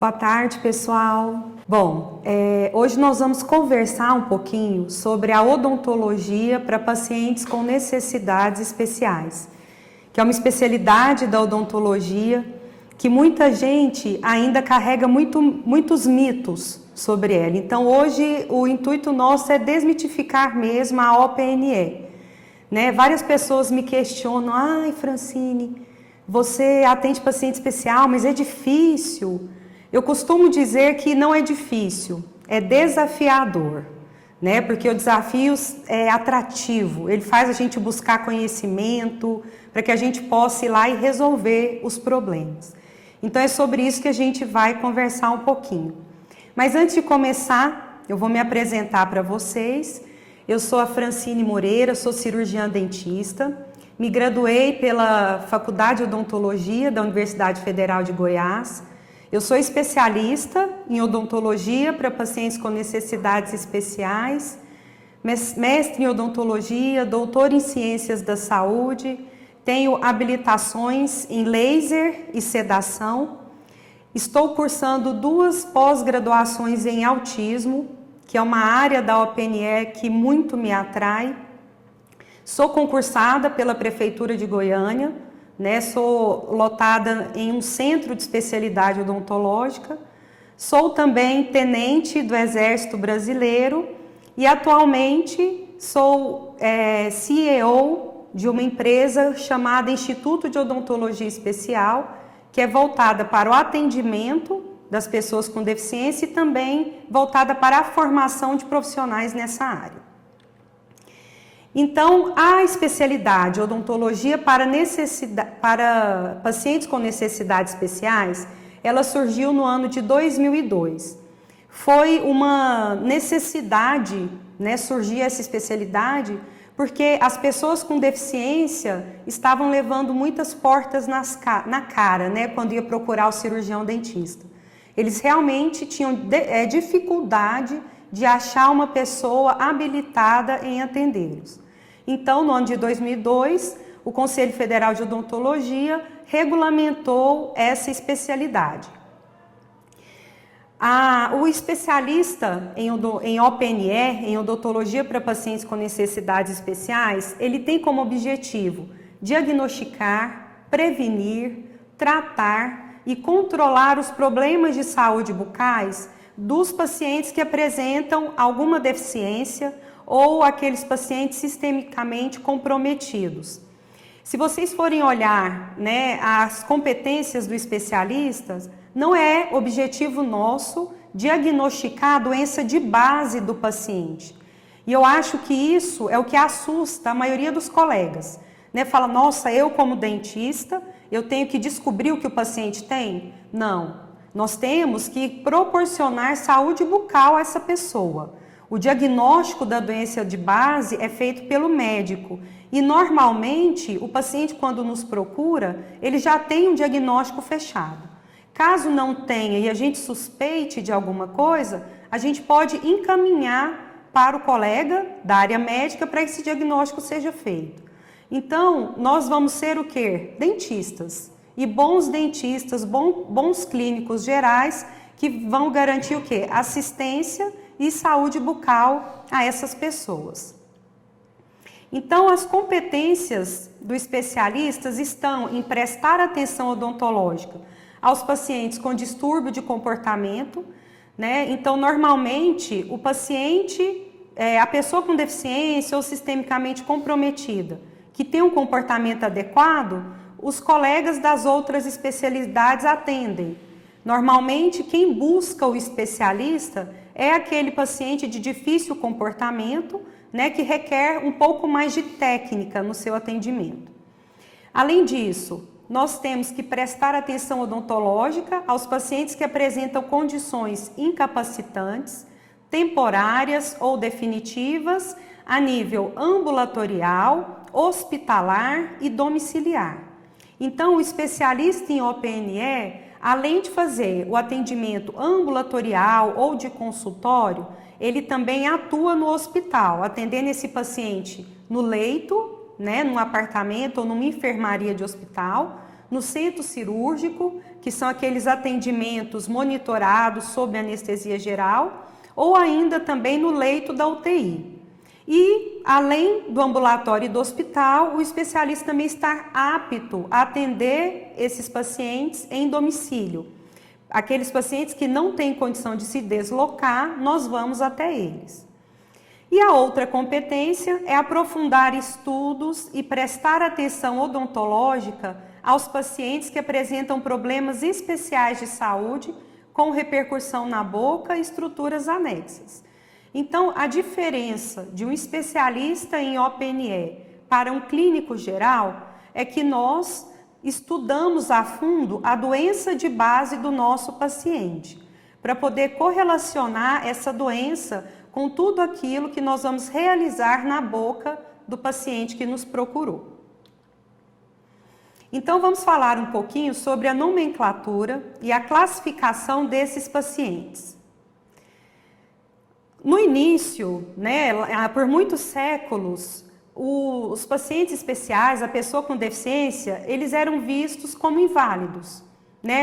Boa tarde, pessoal. Bom, hoje nós vamos conversar um pouquinho sobre a odontologia para pacientes com necessidades especiais, que é uma especialidade da odontologia que muita gente ainda carrega muitos mitos sobre ela. Então, hoje o intuito nosso é desmitificar mesmo a OPNE. Várias pessoas me questionam: ai, Francine, você atende paciente especial, mas é difícil. Eu costumo dizer que não é difícil, é desafiador, porque o desafio é atrativo, ele faz a gente buscar conhecimento para que a gente possa ir lá e resolver os problemas. Então é sobre isso que a gente vai conversar um pouquinho. Mas antes de começar, eu vou me apresentar para vocês. Eu sou a Francine Moreira, sou cirurgiã dentista, me graduei pela Faculdade de Odontologia da Universidade Federal de Goiás. Eu sou especialista em odontologia para pacientes com necessidades especiais, mestre em odontologia, doutor em ciências da saúde, tenho habilitações em laser e sedação, estou cursando 2 pós-graduações em autismo, que é uma área da OPNE que muito me atrai. Sou concursada pela Prefeitura de Goiânia, sou lotada em um centro de especialidade odontológica, sou também tenente do Exército Brasileiro e atualmente sou CEO de uma empresa chamada Instituto de Odontologia Especial, que é voltada para o atendimento das pessoas com deficiência e também voltada para a formação de profissionais nessa área. Então, a especialidade odontologia para pacientes com necessidades especiais, ela surgiu no ano de 2002. Foi uma necessidade, surgir essa especialidade, porque as pessoas com deficiência estavam levando muitas portas na cara, quando ia procurar o cirurgião dentista. Eles realmente tinham dificuldade de achar uma pessoa habilitada em atendê-los. Então, no ano de 2002, o Conselho Federal de Odontologia regulamentou essa especialidade. O especialista em OPNE, em odontologia para pacientes com necessidades especiais, ele tem como objetivo diagnosticar, prevenir, tratar e controlar os problemas de saúde bucais dos pacientes que apresentam alguma deficiência ou aqueles pacientes sistemicamente comprometidos. Se vocês forem olhar as competências do especialista, não é objetivo nosso diagnosticar a doença de base do paciente. E eu acho que isso é o que assusta a maioria dos colegas. Fala: nossa, eu como dentista, eu tenho que descobrir o que o paciente tem? Não, nós temos que proporcionar saúde bucal a essa pessoa. O diagnóstico da doença de base é feito pelo médico e normalmente o paciente, quando nos procura, ele já tem um diagnóstico fechado. Caso não tenha e a gente suspeite de alguma coisa, a gente pode encaminhar para o colega da área médica para que esse diagnóstico seja feito. Então, nós vamos ser o quê? Dentistas. E bons dentistas, bons clínicos gerais que vão garantir o quê? Assistência e saúde bucal a essas pessoas. Então, as competências do especialista estão em prestar atenção odontológica aos pacientes com distúrbio de comportamento, Então, normalmente, o paciente, a pessoa com deficiência ou sistemicamente comprometida, que tem um comportamento adequado, os colegas das outras especialidades atendem. Normalmente, quem busca o especialista é aquele paciente de difícil comportamento, que requer um pouco mais de técnica no seu atendimento. Além disso, nós temos que prestar atenção odontológica aos pacientes que apresentam condições incapacitantes, temporárias ou definitivas, a nível ambulatorial, hospitalar e domiciliar. Então, o especialista em OPNE, além de fazer o atendimento ambulatorial ou de consultório, ele também atua no hospital, atendendo esse paciente no leito, num apartamento ou numa enfermaria de hospital, no centro cirúrgico, que são aqueles atendimentos monitorados sob anestesia geral, ou ainda também no leito da UTI. E, além do ambulatório e do hospital, o especialista também está apto a atender esses pacientes em domicílio. Aqueles pacientes que não têm condição de se deslocar, nós vamos até eles. E a outra competência é aprofundar estudos e prestar atenção odontológica aos pacientes que apresentam problemas especiais de saúde com repercussão na boca e estruturas anexas. Então, a diferença de um especialista em OPNE para um clínico geral é que nós estudamos a fundo a doença de base do nosso paciente, para poder correlacionar essa doença com tudo aquilo que nós vamos realizar na boca do paciente que nos procurou. Então, vamos falar um pouquinho sobre a nomenclatura e a classificação desses pacientes. No início, por muitos séculos, os pacientes especiais, a pessoa com deficiência, eles eram vistos como inválidos,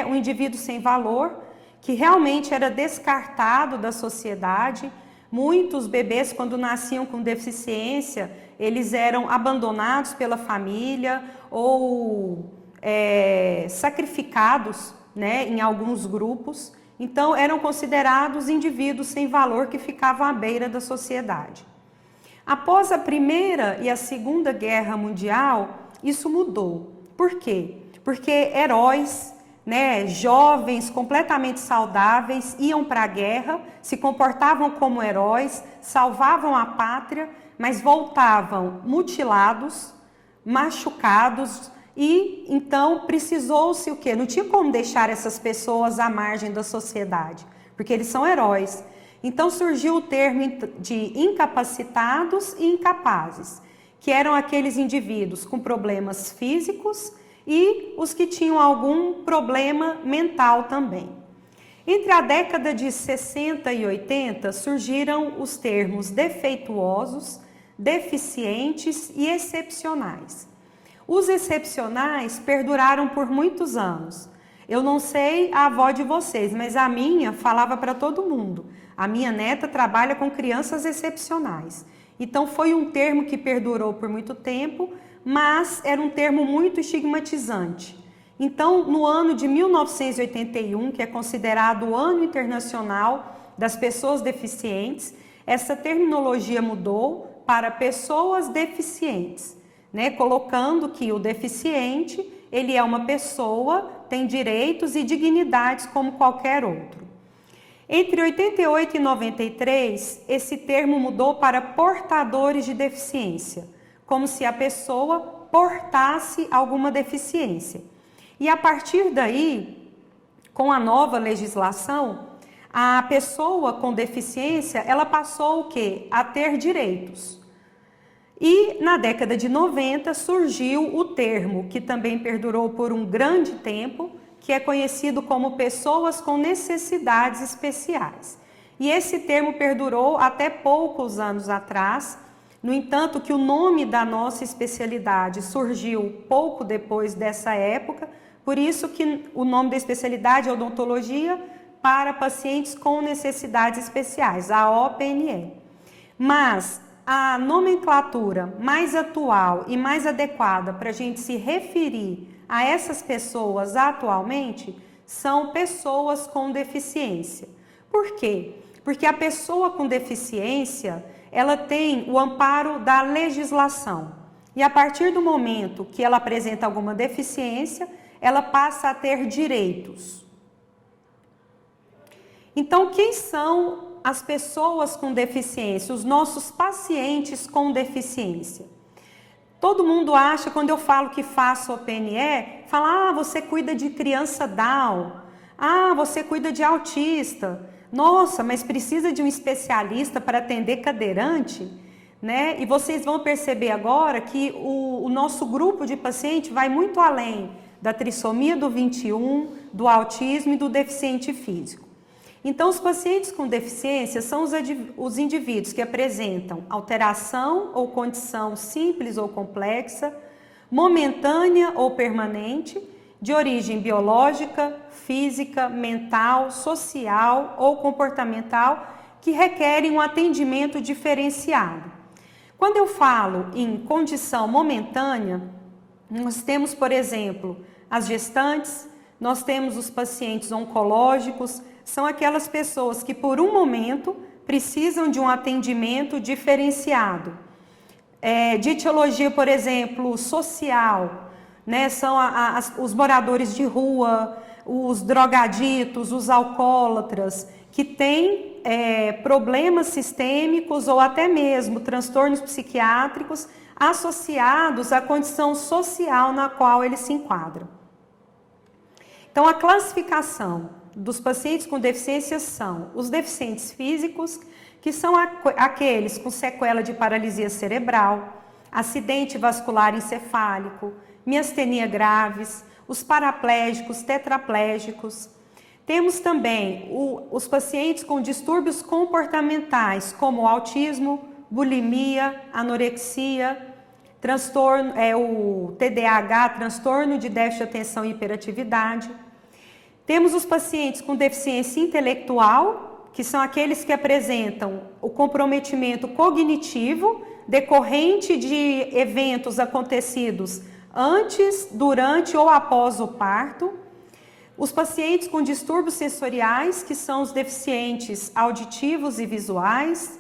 um indivíduo sem valor, que realmente era descartado da sociedade. Muitos bebês, quando nasciam com deficiência, eles eram abandonados pela família ou sacrificados, em alguns grupos. Então, eram considerados indivíduos sem valor que ficavam à beira da sociedade. Após a Primeira e a Segunda Guerra Mundial, isso mudou. Por quê? Porque heróis, jovens, completamente saudáveis, iam para a guerra, se comportavam como heróis, salvavam a pátria, mas voltavam mutilados, machucados, e então precisou-se o quê? Não tinha como deixar essas pessoas à margem da sociedade, porque eles são heróis. Então surgiu o termo de incapacitados e incapazes, que eram aqueles indivíduos com problemas físicos e os que tinham algum problema mental também. Entre a década de 60 e 80 surgiram os termos defeituosos, deficientes e excepcionais. Os excepcionais perduraram por muitos anos. Eu não sei a avó de vocês, mas a minha falava para todo mundo. A minha neta trabalha com crianças excepcionais. Então foi um termo que perdurou por muito tempo, mas era um termo muito estigmatizante. Então, no ano de 1981, que é considerado o Ano Internacional das Pessoas Deficientes, essa terminologia mudou para pessoas deficientes, colocando que o deficiente, ele é uma pessoa, tem direitos e dignidades como qualquer outro. Entre 88 e 93, esse termo mudou para portadores de deficiência, como se a pessoa portasse alguma deficiência. E a partir daí, com a nova legislação, a pessoa com deficiência, ela passou o quê? A ter direitos. E na década de 90 surgiu o termo, que também perdurou por um grande tempo, que é conhecido como pessoas com necessidades especiais. E esse termo perdurou até poucos anos atrás. No entanto, que o nome da nossa especialidade surgiu pouco depois dessa época, por isso que o nome da especialidade é odontologia para pacientes com necessidades especiais, a OPNE. Mas a nomenclatura mais atual e mais adequada para a gente se referir a essas pessoas atualmente são pessoas com deficiência. Por quê? Porque a pessoa com deficiência, ela tem o amparo da legislação. E a partir do momento que ela apresenta alguma deficiência, ela passa a ter direitos. Então, quem são as pessoas com deficiência, os nossos pacientes com deficiência? Todo mundo acha, quando eu falo que faço OPNE, fala, você cuida de criança Down, você cuida de autista, nossa, mas precisa de um especialista para atender cadeirante? E vocês vão perceber agora que o nosso grupo de paciente vai muito além da trissomia do 21, do autismo e do deficiente físico. Então, os pacientes com deficiência são os indivíduos que apresentam alteração ou condição simples ou complexa, momentânea ou permanente, de origem biológica, física, mental, social ou comportamental que requerem um atendimento diferenciado. Quando eu falo em condição momentânea, nós temos, por exemplo, as gestantes, nós temos os pacientes oncológicos, são aquelas pessoas que por um momento precisam de um atendimento diferenciado. De etiologia, por exemplo, social, né? São os moradores de rua, os drogaditos, os alcoólatras, que têm problemas sistêmicos ou até mesmo transtornos psiquiátricos associados à condição social na qual eles se enquadram. Então, a classificação dos pacientes com deficiências são os deficientes físicos, que são aqueles com sequela de paralisia cerebral, acidente vascular encefálico, miastenia graves, os paraplégicos, tetraplégicos. Temos também os pacientes com distúrbios comportamentais, como autismo, bulimia, anorexia, transtorno, o TDAH, transtorno de déficit de atenção e hiperatividade. Temos os pacientes com deficiência intelectual, que são aqueles que apresentam o comprometimento cognitivo decorrente de eventos acontecidos antes, durante ou após o parto. Os pacientes com distúrbios sensoriais, que são os deficientes auditivos e visuais.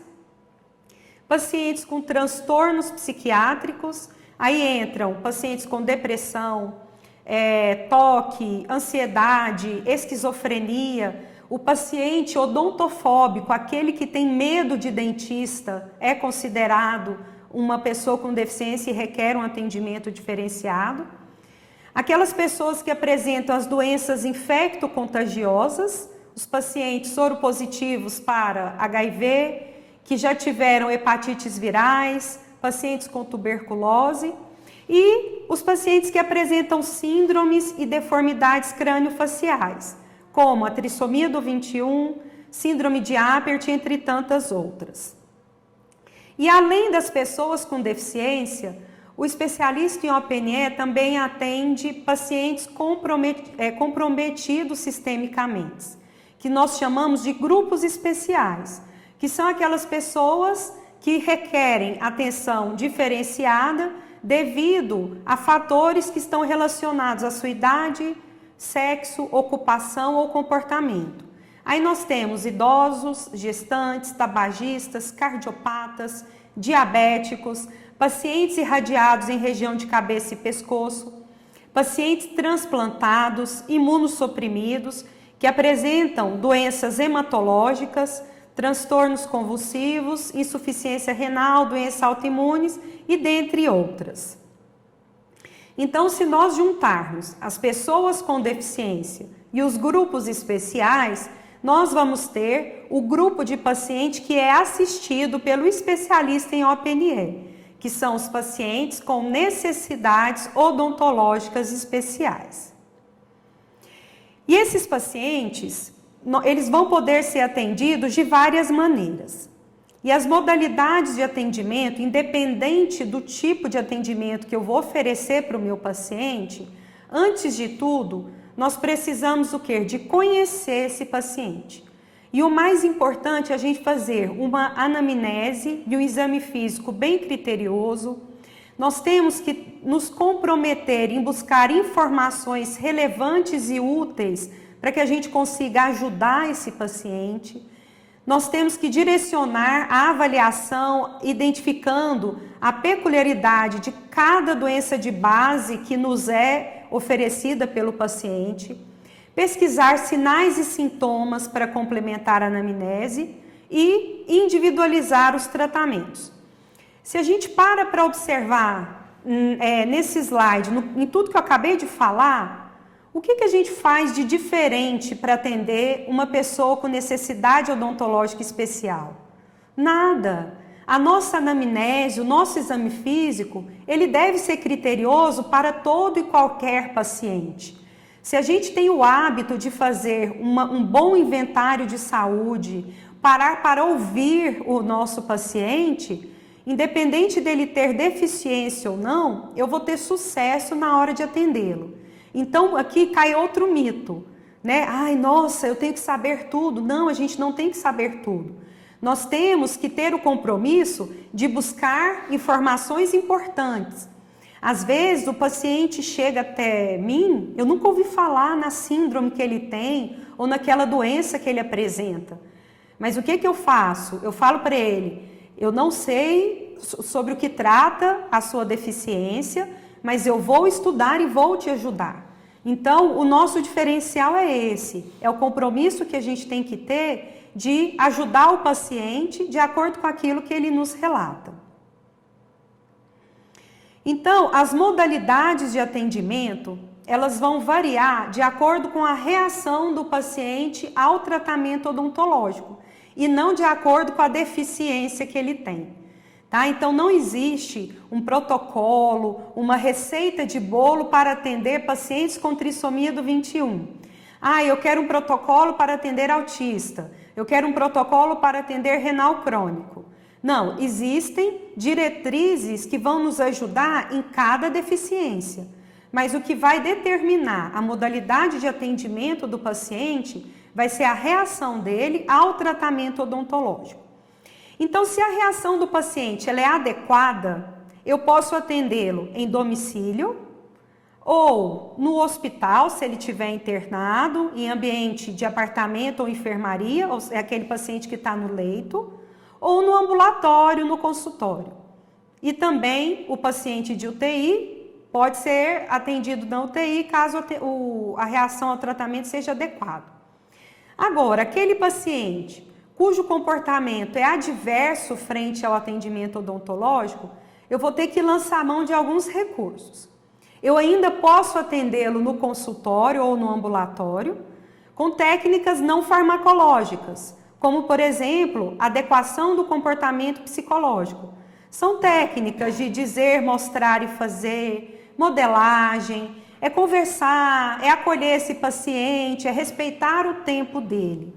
Pacientes com transtornos psiquiátricos, aí entram pacientes com depressão, toque, ansiedade, esquizofrenia. O paciente odontofóbico, aquele que tem medo de dentista, é considerado uma pessoa com deficiência e requer um atendimento diferenciado. Aquelas pessoas que apresentam as doenças infecto-contagiosas, os pacientes soropositivos para HIV, que já tiveram hepatites virais, pacientes com tuberculose e os pacientes que apresentam síndromes e deformidades crâniofaciais, como a trissomia do 21, síndrome de Apert, entre tantas outras. E além das pessoas com deficiência, o especialista em OPNE também atende pacientes comprometidos sistemicamente, que nós chamamos de grupos especiais, que são aquelas pessoas que requerem atenção diferenciada devido a fatores que estão relacionados à sua idade, sexo, ocupação ou comportamento. Aí nós temos idosos, gestantes, tabagistas, cardiopatas, diabéticos, pacientes irradiados em região de cabeça e pescoço, pacientes transplantados, imunossuprimidos, que apresentam doenças hematológicas, transtornos convulsivos, insuficiência renal, doenças autoimunes e dentre outras. Então, se nós juntarmos as pessoas com deficiência e os grupos especiais, nós vamos ter o grupo de paciente que é assistido pelo especialista em OPNE, que são os pacientes com necessidades odontológicas especiais. E esses pacientes, eles vão poder ser atendidos de várias maneiras. E as modalidades de atendimento, independente do tipo de atendimento que eu vou oferecer para o meu paciente, antes de tudo, nós precisamos o quê? De conhecer esse paciente. E o mais importante é a gente fazer uma anamnese e um exame físico bem criterioso. Nós temos que nos comprometer em buscar informações relevantes e úteis para que a gente consiga ajudar esse paciente. Nós temos que direcionar a avaliação identificando a peculiaridade de cada doença de base que nos é oferecida pelo paciente, pesquisar sinais e sintomas para complementar a anamnese e individualizar os tratamentos. Se a gente para observar nesse slide, em tudo que eu acabei de falar, o que a gente faz de diferente para atender uma pessoa com necessidade odontológica especial? Nada. A nossa anamnese, o nosso exame físico, ele deve ser criterioso para todo e qualquer paciente. Se a gente tem o hábito de fazer um bom inventário de saúde, parar para ouvir o nosso paciente, independente dele ter deficiência ou não, eu vou ter sucesso na hora de atendê-lo. Então, aqui cai outro mito, né? Ai, nossa, eu tenho que saber tudo. Não, a gente não tem que saber tudo. Nós temos que ter o compromisso de buscar informações importantes. Às vezes, o paciente chega até mim, eu nunca ouvi falar na síndrome que ele tem ou naquela doença que ele apresenta. Mas o que eu faço? Eu falo para ele, eu não sei sobre o que trata a sua deficiência, mas eu vou estudar e vou te ajudar. Então, o nosso diferencial é esse, é o compromisso que a gente tem que ter de ajudar o paciente de acordo com aquilo que ele nos relata. Então, as modalidades de atendimento, elas vão variar de acordo com a reação do paciente ao tratamento odontológico e não de acordo com a deficiência que ele tem. Tá? Então, não existe um protocolo, uma receita de bolo para atender pacientes com trissomia do 21. Ah, eu quero um protocolo para atender autista. Eu quero um protocolo para atender renal crônico. Não, existem diretrizes que vão nos ajudar em cada deficiência. Mas o que vai determinar a modalidade de atendimento do paciente vai ser a reação dele ao tratamento odontológico. Então, se a reação do paciente ela é adequada, eu posso atendê-lo em domicílio ou no hospital, se ele estiver internado, em ambiente de apartamento ou enfermaria, ou é aquele paciente que está no leito, ou no ambulatório, no consultório. E também o paciente de UTI pode ser atendido na UTI caso a reação ao tratamento seja adequada. Agora, aquele paciente cujo comportamento é adverso frente ao atendimento odontológico, eu vou ter que lançar mão de alguns recursos. Eu ainda posso atendê-lo no consultório ou no ambulatório com técnicas não farmacológicas, como, por exemplo, adequação do comportamento psicológico. São técnicas de dizer, mostrar e fazer, modelagem, é conversar, é acolher esse paciente, é respeitar o tempo dele.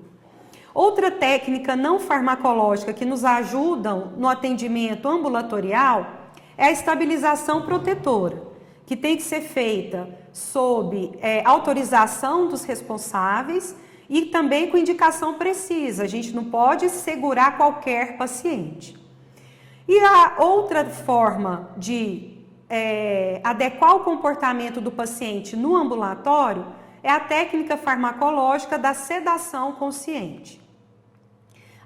Outra técnica não farmacológica que nos ajudam no atendimento ambulatorial é a estabilização protetora, que tem que ser feita sob autorização dos responsáveis e também com indicação precisa. A gente não pode segurar qualquer paciente. E a outra forma de adequar o comportamento do paciente no ambulatório é a técnica farmacológica da sedação consciente.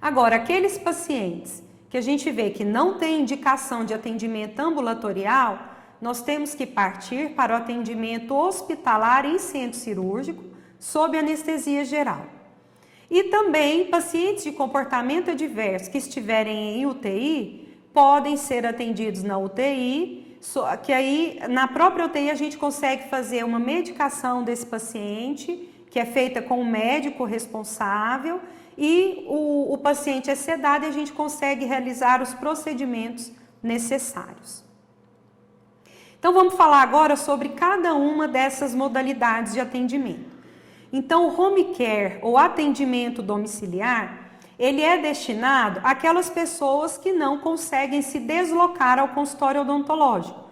Agora, aqueles pacientes que a gente vê que não tem indicação de atendimento ambulatorial, nós temos que partir para o atendimento hospitalar em centro cirúrgico, sob anestesia geral. E também pacientes de comportamento adverso que estiverem em UTI, podem ser atendidos na UTI, que aí na própria UTI a gente consegue fazer uma medicação desse paciente, que é feita com o médico responsável, e o paciente é sedado e a gente consegue realizar os procedimentos necessários. Então vamos falar agora sobre cada uma dessas modalidades de atendimento. Então o home care ou atendimento domiciliar, ele é destinado àquelas pessoas que não conseguem se deslocar ao consultório odontológico,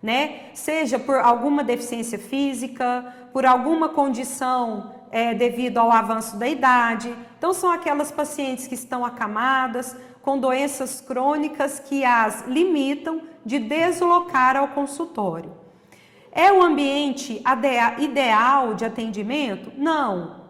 né? Seja por alguma deficiência física, por alguma condição devido ao avanço da idade. Então são aquelas pacientes que estão acamadas, com doenças crônicas que as limitam de deslocar ao consultório. É o ambiente ideal de atendimento? Não.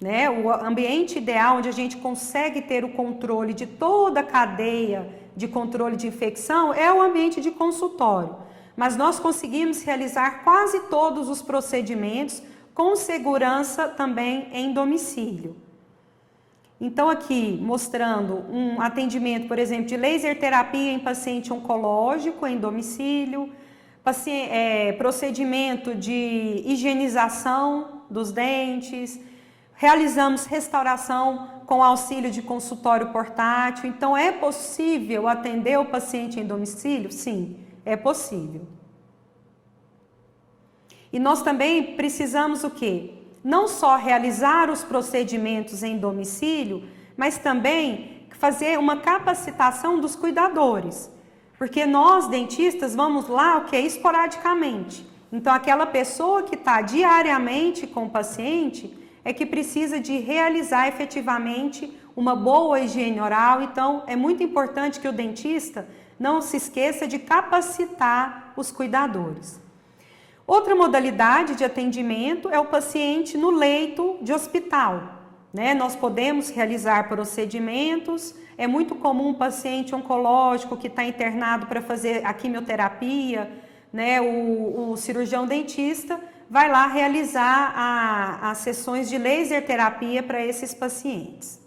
Né? O ambiente ideal onde a gente consegue ter o controle de toda a cadeia de controle de infecção é o ambiente de consultório. Mas nós conseguimos realizar quase todos os procedimentos com segurança também em domicílio. Então aqui mostrando um atendimento, por exemplo, de laser terapia em paciente oncológico em domicílio, procedimento de higienização dos dentes, realizamos restauração com auxílio de consultório portátil. Então é possível atender o paciente em domicílio? Sim, é possível. E nós também precisamos o quê? Não só realizar os procedimentos em domicílio, mas também fazer uma capacitação dos cuidadores. Porque nós, dentistas, vamos lá esporadicamente. Então, aquela pessoa que está diariamente com o paciente é que precisa de realizar efetivamente uma boa higiene oral. Então, é muito importante que o dentista não se esqueça de capacitar os cuidadores. Outra modalidade de atendimento é o paciente no leito de hospital. Nós podemos realizar procedimentos, é muito comum um paciente oncológico que está internado para fazer a quimioterapia, o cirurgião dentista vai lá realizar as sessões de laser terapia para esses pacientes.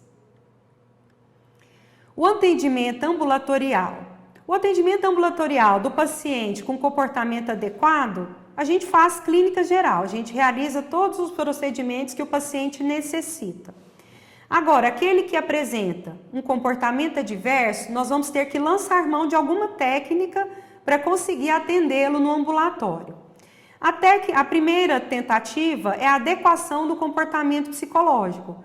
O atendimento ambulatorial. O atendimento ambulatorial do paciente com comportamento adequado, a gente faz clínica geral, a gente realiza todos os procedimentos que o paciente necessita. Agora, aquele que apresenta um comportamento adverso, nós vamos ter que lançar mão de alguma técnica para conseguir atendê-lo no ambulatório. Até que a primeira tentativa é a adequação do comportamento psicológico,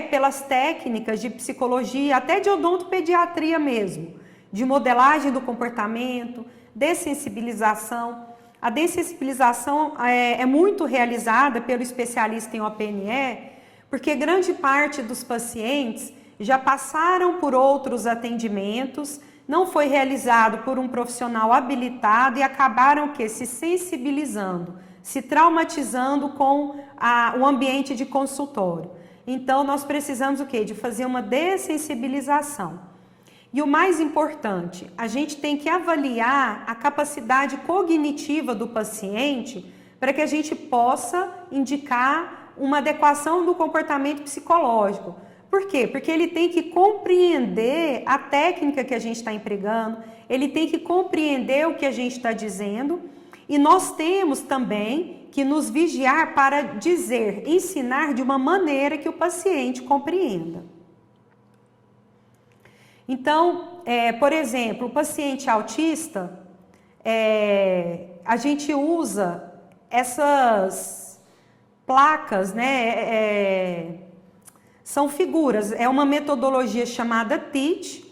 pelas técnicas de psicologia, até de odontopediatria mesmo, de modelagem do comportamento, dessensibilização. A dessensibilização é muito realizada pelo especialista em OPNE, porque grande parte dos pacientes já passaram por outros atendimentos, não foi realizado por um profissional habilitado e acabaram se sensibilizando, se traumatizando com o ambiente de consultório. Então, nós precisamos de fazer uma dessensibilização. E o mais importante, a gente tem que avaliar a capacidade cognitiva do paciente para que a gente possa indicar uma adequação do comportamento psicológico. Por quê? Porque ele tem que compreender a técnica que a gente está empregando, ele tem que compreender o que a gente está dizendo, e nós temos também que nos vigiar para dizer, ensinar de uma maneira que o paciente compreenda. Então, por exemplo, o paciente autista, a gente usa essas placas, são figuras, é uma metodologia chamada TEACH,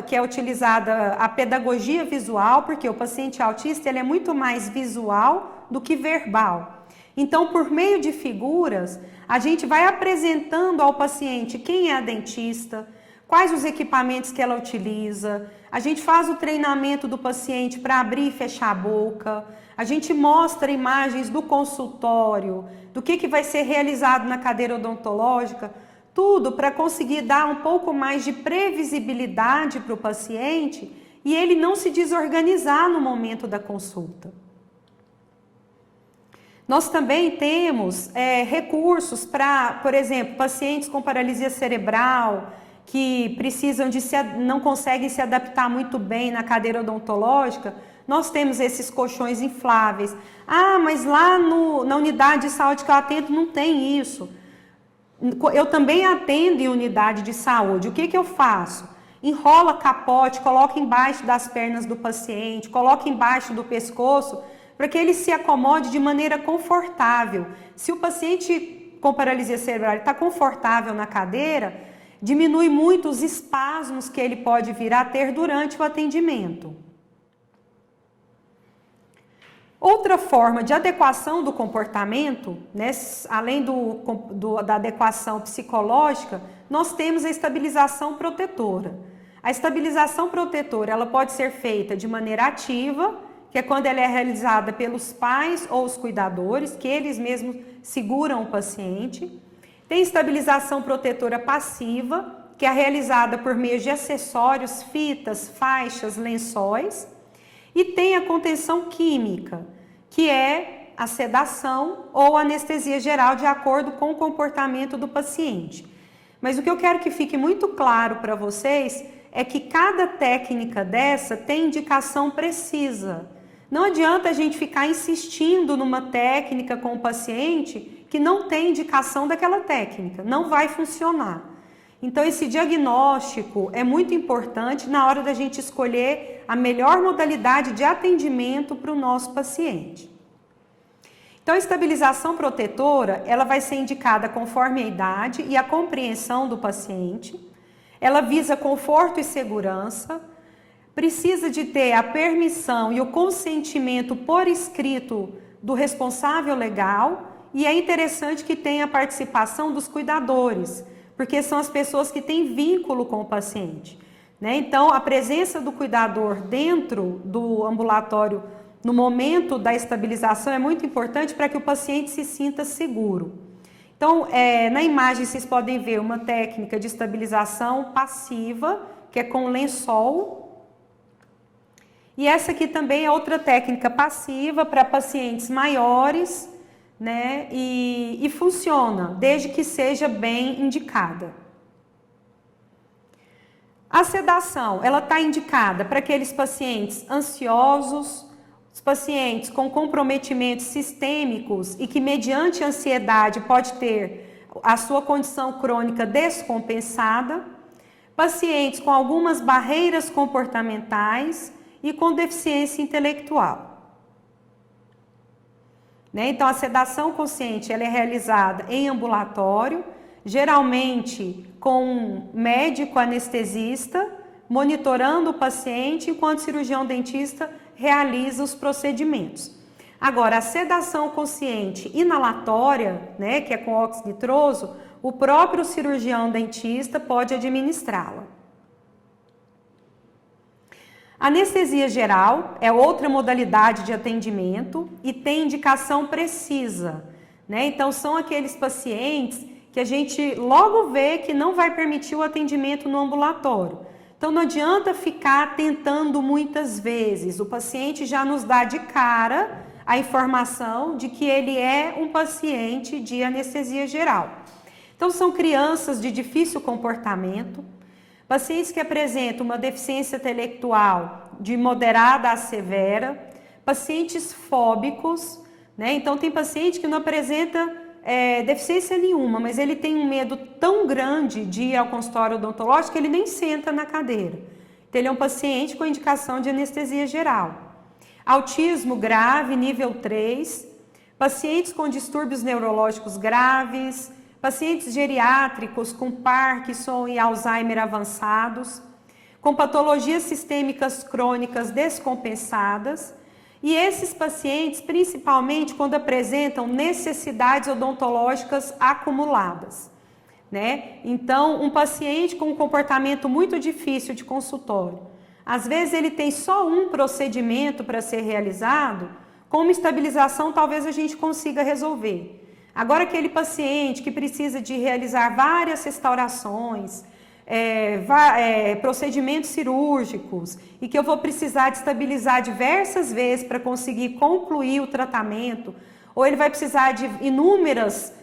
que é utilizada a pedagogia visual, porque o paciente autista ele é muito mais visual do que verbal. Então, por meio de figuras, a gente vai apresentando ao paciente quem é a dentista, quais os equipamentos que ela utiliza, a gente faz o treinamento do paciente para abrir e fechar a boca, a gente mostra imagens do consultório, do que vai ser realizado na cadeira odontológica, tudo para conseguir dar um pouco mais de previsibilidade para o paciente e ele não se desorganizar no momento da consulta. Nós também temos recursos para, por exemplo, pacientes com paralisia cerebral, que precisam não conseguem se adaptar muito bem na cadeira odontológica, nós temos esses colchões infláveis. Ah, mas lá na unidade de saúde que eu atendo não tem isso. Eu também atendo em unidade de saúde. O que eu faço? Enrola capote, coloca embaixo das pernas do paciente, coloca embaixo do pescoço, para que ele se acomode de maneira confortável. Se o paciente com paralisia cerebral está confortável na cadeira, diminui muito os espasmos que ele pode vir a ter durante o atendimento. Outra forma de adequação do comportamento, além da adequação psicológica, nós temos a estabilização protetora. A estabilização protetora ela pode ser feita de maneira ativa, que é quando ela é realizada pelos pais ou os cuidadores, que eles mesmos seguram o paciente. Tem estabilização protetora passiva, que é realizada por meio de acessórios, fitas, faixas, lençóis. E tem a contenção química, que é a sedação ou anestesia geral de acordo com o comportamento do paciente. Mas o que eu quero que fique muito claro para vocês é que cada técnica dessa tem indicação precisa. Não adianta a gente ficar insistindo numa técnica com o paciente que não tem indicação daquela técnica, não vai funcionar. Então, esse diagnóstico é muito importante na hora da gente escolher a melhor modalidade de atendimento para o nosso paciente. Então, a estabilização protetora, ela vai ser indicada conforme a idade e a compreensão do paciente. Ela visa conforto e segurança, precisa de ter a permissão e o consentimento por escrito do responsável legal, e é interessante que tenha a participação dos cuidadores, porque são as pessoas que têm vínculo com o paciente, né? Então, a presença do cuidador dentro do ambulatório no momento da estabilização é muito importante para que o paciente se sinta seguro. Então, na imagem vocês podem ver uma técnica de estabilização passiva, que é com lençol. E essa aqui também é outra técnica passiva para pacientes maiores, né? E funciona, desde que seja bem indicada. A sedação, ela está indicada para aqueles pacientes ansiosos, os pacientes com comprometimentos sistêmicos e que mediante ansiedade pode ter a sua condição crônica descompensada, pacientes com algumas barreiras comportamentais e com deficiência intelectual. Né? Então, a sedação consciente ela é realizada em ambulatório, geralmente com um médico anestesista, monitorando o paciente, enquanto o cirurgião dentista realiza os procedimentos. Agora, a sedação consciente inalatória, né, que é com óxido nitroso, o próprio cirurgião dentista pode administrá-la. Anestesia geral é outra modalidade de atendimento e tem indicação precisa, né? Então, são aqueles pacientes que a gente logo vê que não vai permitir o atendimento no ambulatório. Então, não adianta ficar tentando muitas vezes. O paciente já nos dá de cara a informação de que ele é um paciente de anestesia geral. Então, são crianças de difícil comportamento, pacientes que apresentam uma deficiência intelectual de moderada a severa, pacientes fóbicos, né? Então, tem paciente que não apresenta deficiência nenhuma, mas ele tem um medo tão grande de ir ao consultório odontológico que ele nem senta na cadeira. Então, ele é um paciente com indicação de anestesia geral. Autismo grave, nível 3, pacientes com distúrbios neurológicos graves, pacientes geriátricos com Parkinson e Alzheimer avançados, com patologias sistêmicas crônicas descompensadas, e esses pacientes, principalmente quando apresentam necessidades odontológicas acumuladas, né? Então, um paciente com um comportamento muito difícil de consultório, às vezes ele tem só um procedimento para ser realizado, com uma estabilização talvez a gente consiga resolver. Agora, aquele paciente que precisa de realizar várias restaurações, procedimentos cirúrgicos e que eu vou precisar de estabilizar diversas vezes para conseguir concluir o tratamento, ou ele vai precisar de inúmeras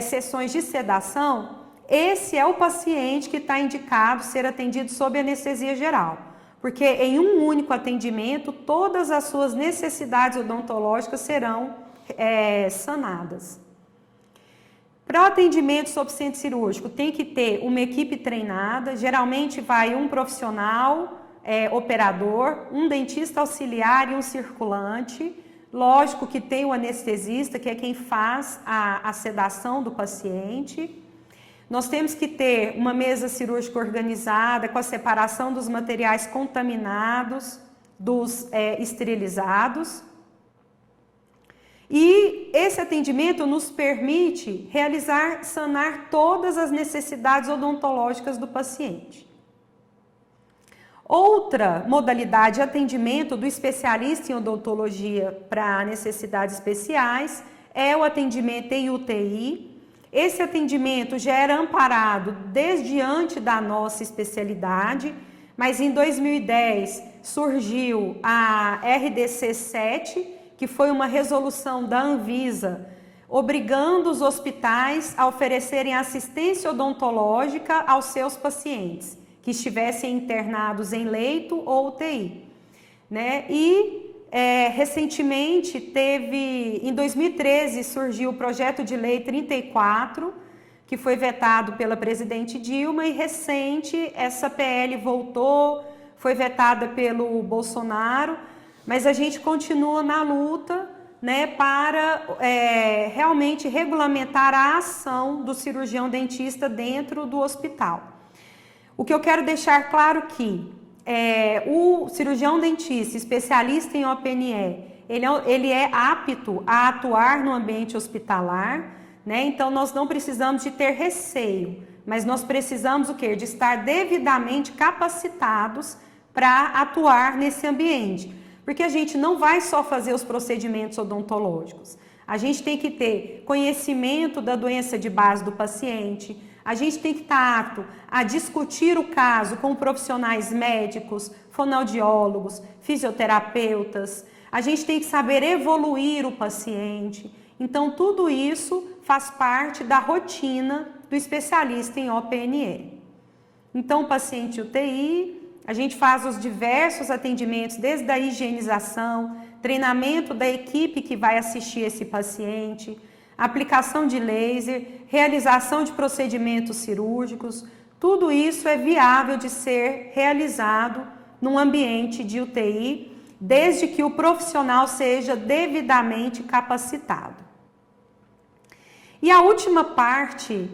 sessões de sedação, esse é o paciente que está indicado ser atendido sob anestesia geral, porque em um único atendimento todas as suas necessidades odontológicas serão sanadas. Para o atendimento sob centro cirúrgico, tem que ter uma equipe treinada, geralmente vai um profissional, operador, um dentista auxiliar e um circulante. Lógico que tem o anestesista, que é quem faz a sedação do paciente. Nós temos que ter uma mesa cirúrgica organizada, com a separação dos materiais contaminados, dos esterilizados. E esse atendimento nos permite sanar todas as necessidades odontológicas do paciente. Outra modalidade de atendimento do especialista em odontologia para necessidades especiais é o atendimento em UTI. Esse atendimento já era amparado desde antes da nossa especialidade, mas em 2010 surgiu a RDC 7, que foi uma resolução da Anvisa, obrigando os hospitais a oferecerem assistência odontológica aos seus pacientes, que estivessem internados em leito ou UTI. Né? E, recentemente, em 2013, surgiu o projeto de lei 34, que foi vetado pela presidente Dilma, e recente, essa PL voltou, foi vetada pelo Bolsonaro, mas a gente continua na luta, né, para realmente regulamentar a ação do cirurgião dentista dentro do hospital. O que eu quero deixar claro que o cirurgião dentista, especialista em OPNE, ele é apto a atuar no ambiente hospitalar, né? Então nós não precisamos de ter receio, mas nós precisamos o quê? De estar devidamente capacitados para atuar nesse ambiente. Porque a gente não vai só fazer os procedimentos odontológicos. A gente tem que ter conhecimento da doença de base do paciente, a gente tem que estar apto a discutir o caso com profissionais médicos, fonoaudiólogos, fisioterapeutas, a gente tem que saber evoluir o paciente. Então, tudo isso faz parte da rotina do especialista em OPNE. Então, o paciente UTI, a gente faz os diversos atendimentos, desde a higienização, treinamento da equipe que vai assistir esse paciente, aplicação de laser, realização de procedimentos cirúrgicos, tudo isso é viável de ser realizado num ambiente de UTI, desde que o profissional seja devidamente capacitado. E a última parte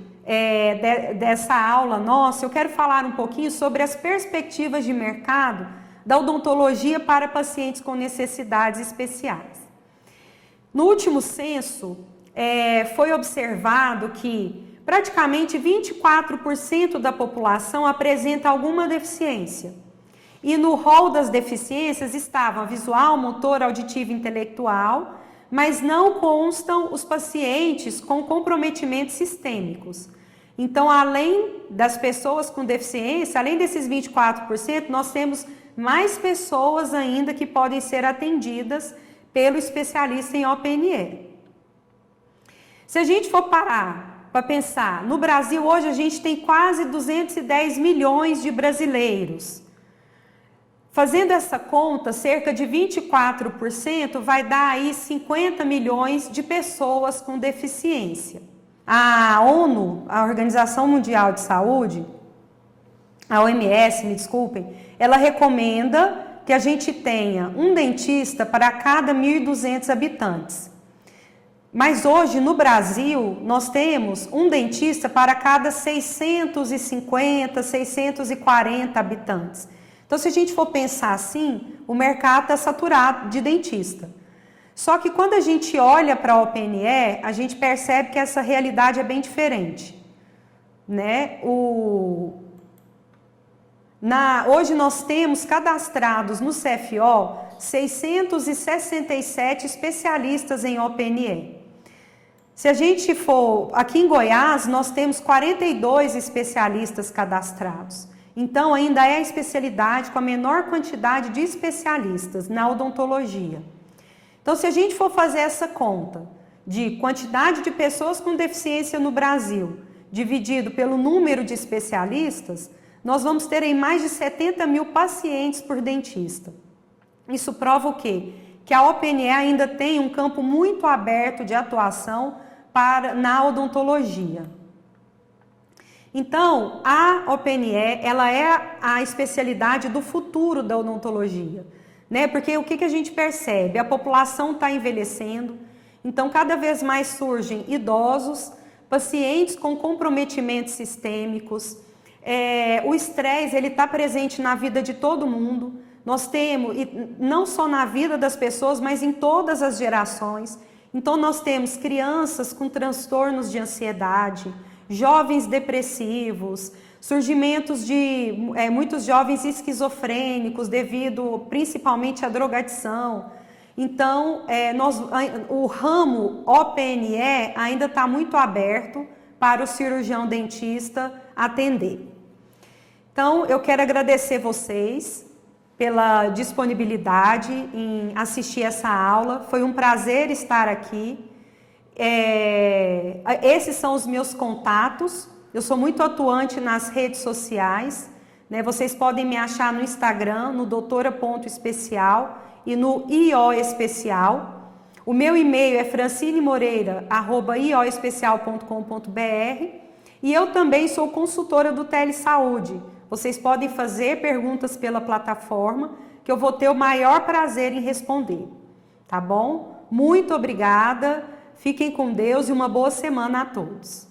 dessa aula nossa, eu quero falar um pouquinho sobre as perspectivas de mercado da odontologia para pacientes com necessidades especiais. No último censo, foi observado que praticamente 24% da população apresenta alguma deficiência. E no rol das deficiências estavam visual, motor, auditiva e intelectual, mas não constam os pacientes com comprometimentos sistêmicos. Então, além das pessoas com deficiência, além desses 24%, nós temos mais pessoas ainda que podem ser atendidas pelo especialista em OPNE. Se a gente for parar para pensar, no Brasil hoje a gente tem quase 210 milhões de brasileiros. Fazendo essa conta, cerca de 24% vai dar aí 50 milhões de pessoas com deficiência. A ONU, a Organização Mundial de Saúde, a OMS, me desculpem, ela recomenda que a gente tenha um dentista para cada 1.200 habitantes. Mas hoje, no Brasil, nós temos um dentista para cada 650, 640 habitantes. Então, se a gente for pensar assim, o mercado está saturado de dentista. Só que quando a gente olha para a OPNE, a gente percebe que essa realidade é bem diferente. Né? Hoje nós temos cadastrados no CFO 667 especialistas em OPNE. Se a gente for, aqui em Goiás, nós temos 42 especialistas cadastrados. Então, ainda é a especialidade com a menor quantidade de especialistas na odontologia. Então, se a gente for fazer essa conta de quantidade de pessoas com deficiência no Brasil, dividido pelo número de especialistas, nós vamos ter aí mais de 70 mil pacientes por dentista. Isso prova o quê? Que a OPNE ainda tem um campo muito aberto de atuação na odontologia. Então, a OPNE, ela é a especialidade do futuro da odontologia, né? Porque o que a gente percebe? A população está envelhecendo, então cada vez mais surgem idosos, pacientes com comprometimentos sistêmicos, o estresse, ele está presente na vida de todo mundo, nós temos, e não só na vida das pessoas, mas em todas as gerações. Então, nós temos crianças com transtornos de ansiedade, jovens depressivos, surgimentos de muitos jovens esquizofrênicos devido principalmente à drogadição. Então, o ramo OPNE ainda está muito aberto para o cirurgião dentista atender. Então, eu quero agradecer vocês pela disponibilidade em assistir essa aula. Foi um prazer estar aqui. Esses são os meus contatos. Eu sou muito atuante nas redes sociais, né? Vocês podem me achar no Instagram, no doutora.especial e no ioespecial. O meu e-mail é francinemoreira@ioespecial.com.br e eu também sou consultora do Telesaúde. Vocês podem fazer perguntas pela plataforma, que eu vou ter o maior prazer em responder. Tá bom? Muito obrigada, fiquem com Deus e uma boa semana a todos.